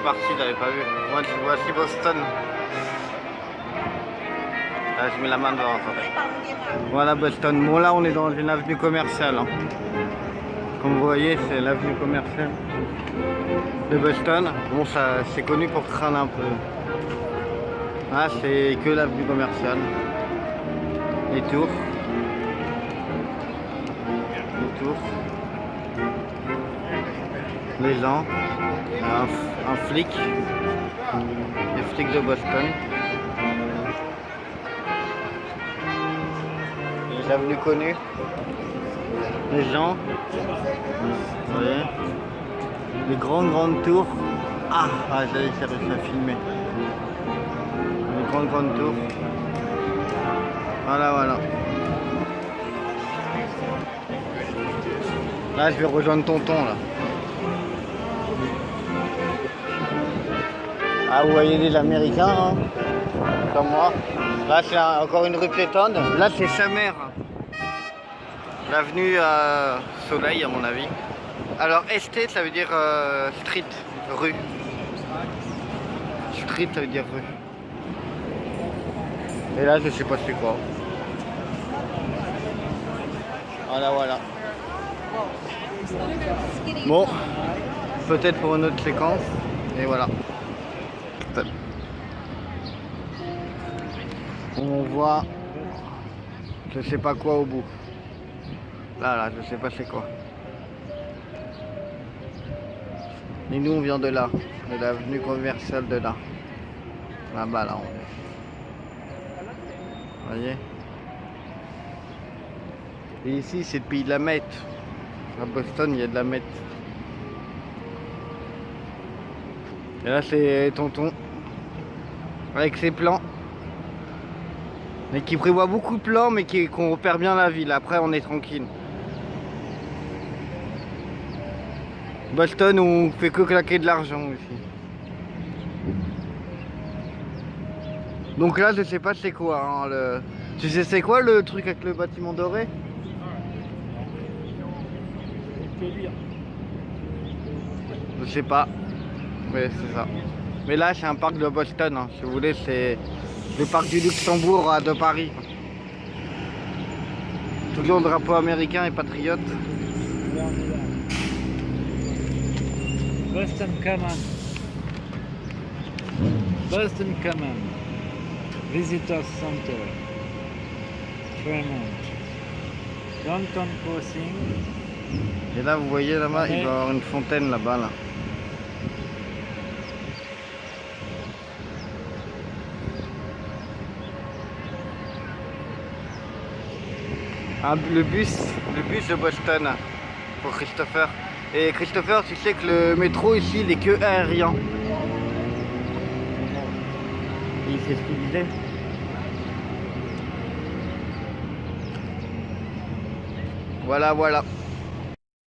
parti, j'avais pas vu. Voici Boston. Là, je mets la main devant. Attendez. Voilà Boston. Bon, là, on est dans une avenue commerciale. Hein. Comme vous voyez, c'est l'avenue commerciale de Boston. Bon, ça, c'est connu pour craindre un peu. Là, c'est que l'avenue commerciale. Les tours. Les tours. Les gens. Un flic. Les flics de Boston. Les avenues connues. Les gens. Vous voyez. Les grandes tours. Ah, j'allais réussi à filmer. Les grandes tours. Voilà. Là, je vais rejoindre tonton là. Ah, vous voyez les Américains, hein, comme moi. Là, c'est encore une rue piétonne. Là, c'est sa mère. L'avenue Soleil, à mon avis. Alors, ST, ça veut dire street, rue. Street, ça veut dire rue. Et là, je sais pas c'est quoi. Voilà. Bon, peut-être pour une autre séquence. Et voilà. On voit, je sais pas quoi au bout. Là, je sais pas c'est quoi. Et nous, on vient de là, de l'avenue commerciale de là. Là-bas, là. Vous voyez? Et ici, c'est le pays de la meth. À Boston, il y a de la meth. Et là, c'est tonton. Avec ses plans. Mais qui prévoit beaucoup de plans, mais qu'on repère bien la ville. Après, on est tranquille. Boston, on fait que claquer de l'argent aussi. Donc là, je sais pas c'est quoi. Hein, Tu sais c'est quoi le truc avec le bâtiment doré? Je sais pas. Mais c'est ça. Mais là, c'est un parc de Boston. Hein. Si vous voulez, c'est le parc du Luxembourg de Paris. Toujours le drapeau américain et patriote. Boston Common. Boston Common. Visitor Center. Fremont. Downtown Crossing. Et là, vous voyez là-bas, il va y avoir une fontaine là-bas. Là. Ah, le bus de Boston pour Christopher. Et Christopher, tu sais que le métro ici, il est que aérien. Il sait ce qu'il disait. Voilà.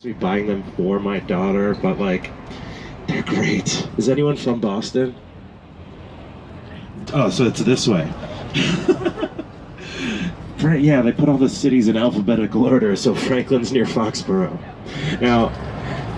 Be buying them for my daughter, but like, they're great. Is anyone from Boston? Oh, so it's this way. Yeah, they put all the cities in alphabetical order, so Franklin's near Foxborough. Now,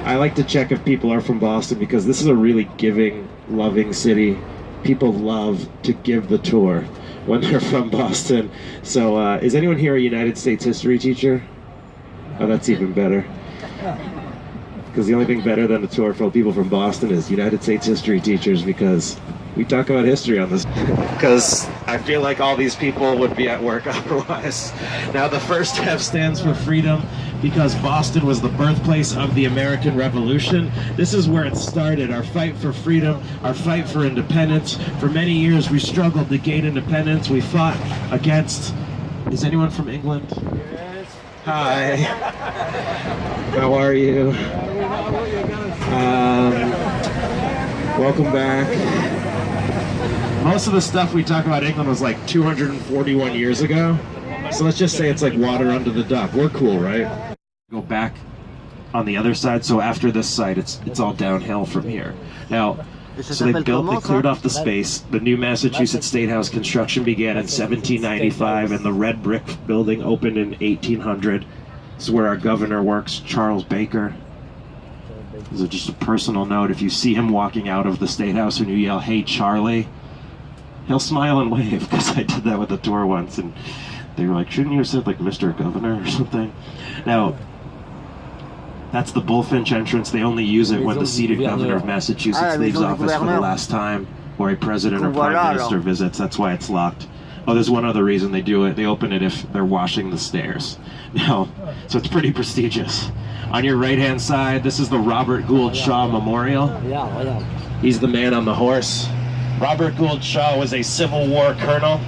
I like to check if people are from Boston because this is a really giving, loving city. People love to give the tour when they're from Boston. So, is anyone here a United States history teacher? Oh, that's even better. Because the only thing better than the tour for people from Boston is United States history teachers, because we talk about history on this. Because I feel like all these people would be at work otherwise. Now, the first F stands for freedom, because Boston was the birthplace of the American Revolution. This is where it started, our fight for freedom, our fight for independence. For many years, we struggled to gain independence. We fought against... Is anyone from England? Yes. Hi. How are you? Welcome back. Most of the stuff we talk about England was like 241 years ago. So let's just say it's like water under the duck. We're cool, right? Go back on the other side. So after this site, it's all downhill from here. Now, so they cleared off the space. The new Massachusetts State House construction began in 1795, and the red brick building opened in 1800. This is where our governor works, Charles Baker. So just a personal note, if you see him walking out of the State House and you yell, "Hey, Charlie," he'll smile and wave, because I did that with a tour once, and they were like, "Shouldn't you have said, like, Mr. Governor or something?" Now, that's the Bullfinch entrance. They only use it when the seated governor of Massachusetts leaves office for the last time, or a president or prime minister visits. That's why it's locked. Oh, there's one other reason they do it. They open it if they're washing the stairs. Now, so it's pretty prestigious. On your right-hand side, this is the Robert Gould Shaw Memorial. He's the man on the horse. Robert Gould Shaw was a Civil War colonel.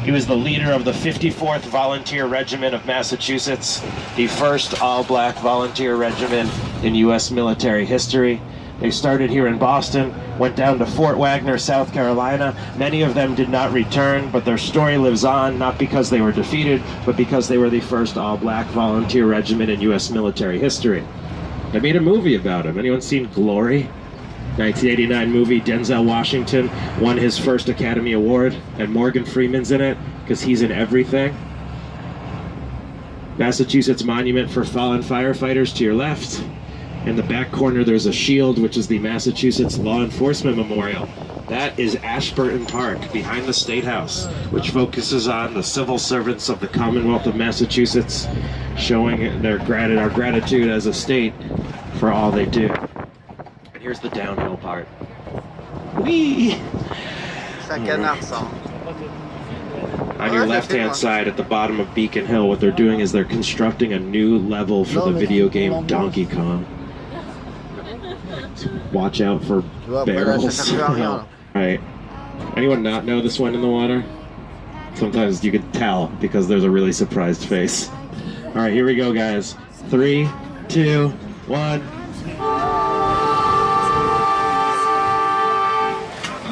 He was the leader of the 54th Volunteer Regiment of Massachusetts, the first all-black volunteer regiment in U.S. military history. They started here in Boston, went down to Fort Wagner, South Carolina. Many of them did not return, but their story lives on, not because they were defeated, but because they were the first all-black volunteer regiment in U.S. military history. I made a movie about him. Anyone seen Glory? 1989 movie. Denzel Washington won his first Academy Award, and Morgan Freeman's in it because he's in everything. Massachusetts Monument for Fallen Firefighters to your left. In the back corner there's a shield, which is the Massachusetts Law Enforcement Memorial. That is Ashburton Park behind the State House, which focuses on the civil servants of the Commonwealth of Massachusetts, showing our gratitude as a state for all they do. Here's the downhill part. Whee! On your left-hand side at the bottom of Beacon Hill, what they're doing is they're constructing a new level for the video game Donkey Kong. So watch out for barrels. Right. Anyone not know this went in the water? Sometimes you could tell because there's a really surprised face. Alright, here we go, guys. 3, 2, 1.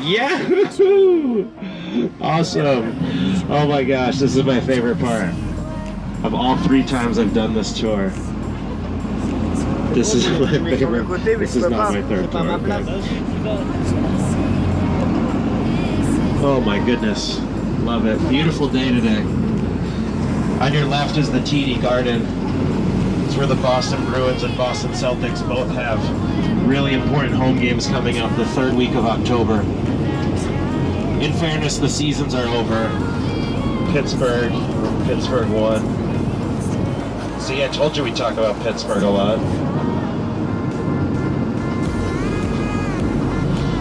Yahoo! Awesome! Oh my gosh, this is my favorite part. Of all 3 times I've done this tour, this is my favorite. This is not my third tour. Okay. Oh my goodness. Love it. Beautiful day today. On your left is the TD Garden. It's where the Boston Bruins and Boston Celtics both have really important home games coming up the 3rd week of October. In fairness, the seasons are over. Pittsburgh won. See, I told you we talk about Pittsburgh a lot.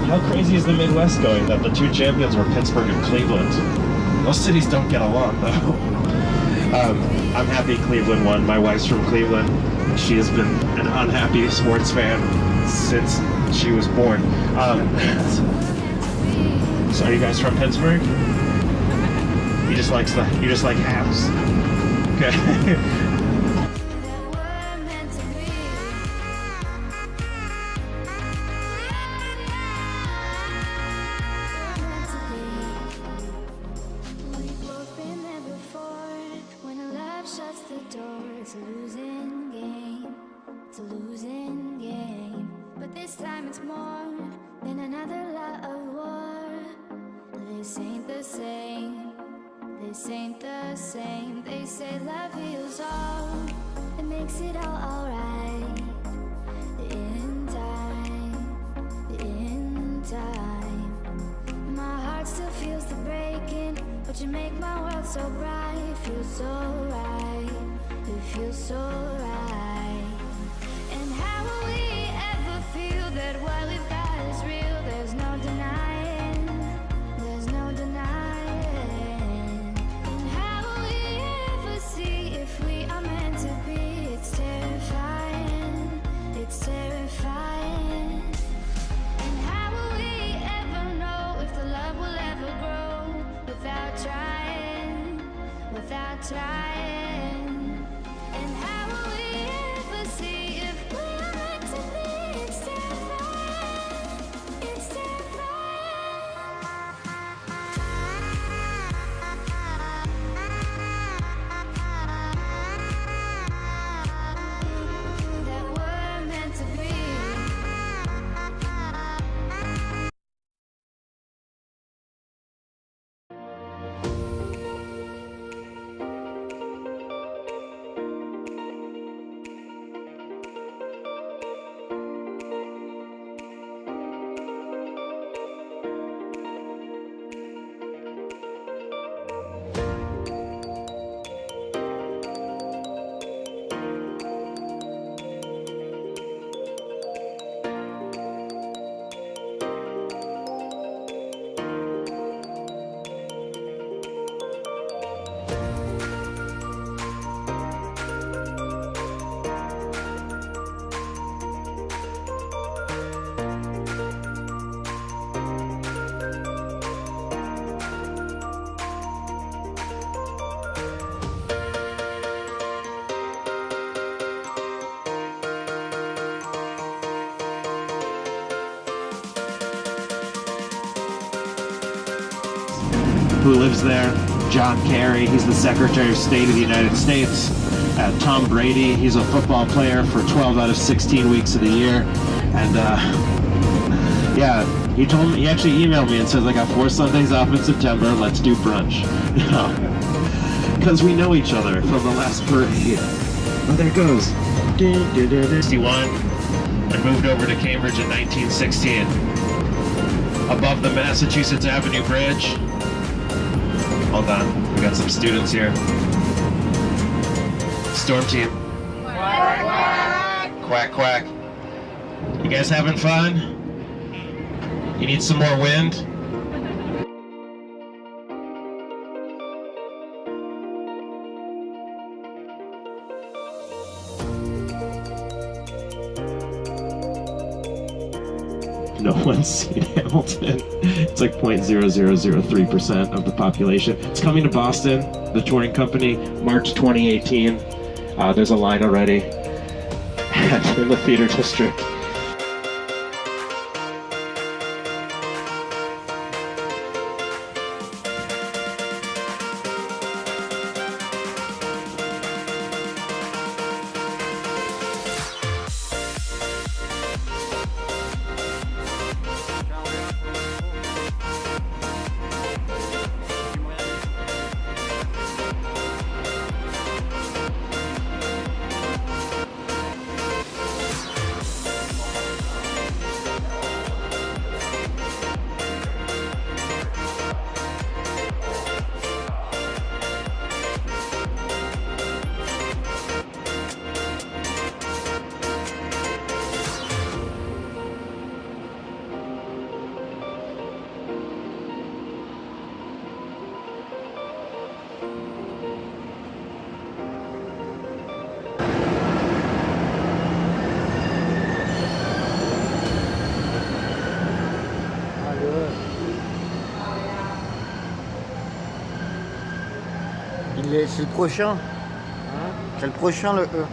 How crazy is the Midwest going that the 2 champions were Pittsburgh and Cleveland? Most cities don't get along, though. I'm happy Cleveland won. My wife's from Cleveland. She has been an unhappy sports fan since she was born. So are you guys from Pittsburgh? You just like hams? Okay. They say love heals all, it makes it all alright. In time, my heart still feels the breaking, but you make my world so bright. It feels so right, it feels so right. And how will we ever feel that what we've got is real? There's no denying, there's no denying. And how will we ever see if we are meant to be? It's terrifying, it's terrifying. And how will we ever know if the love will ever grow without trying, without trying? And how will we ever see if we are meant to be? It's terrifying, it's terrifying that we're meant to be. who lives there. John Kerry, he's the Secretary of State of the United States. Tom Brady, he's a football player for 12 out of 16 weeks of the year. And yeah, he told me, he actually emailed me and says, I got 4 Sundays off in September, let's do brunch. You know, because we know each other from the last parade. Oh, there it goes. 61 and moved over to Cambridge in 1916. Above the Massachusetts Avenue Bridge. Hold on, we got some students here. Storm team. Quack, quack. Quack, quack. You guys having fun? You need some more wind? No one's seen Hamilton. It's like 0.0003% of the population. It's coming to Boston, the touring company, March 2018. There's a line already in the theater district. C'est le prochain. C'est le prochain, le E.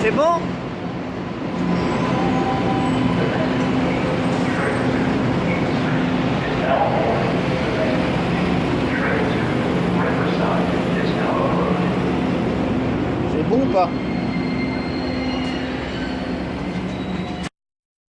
C'est bon? C'est bon ou pas?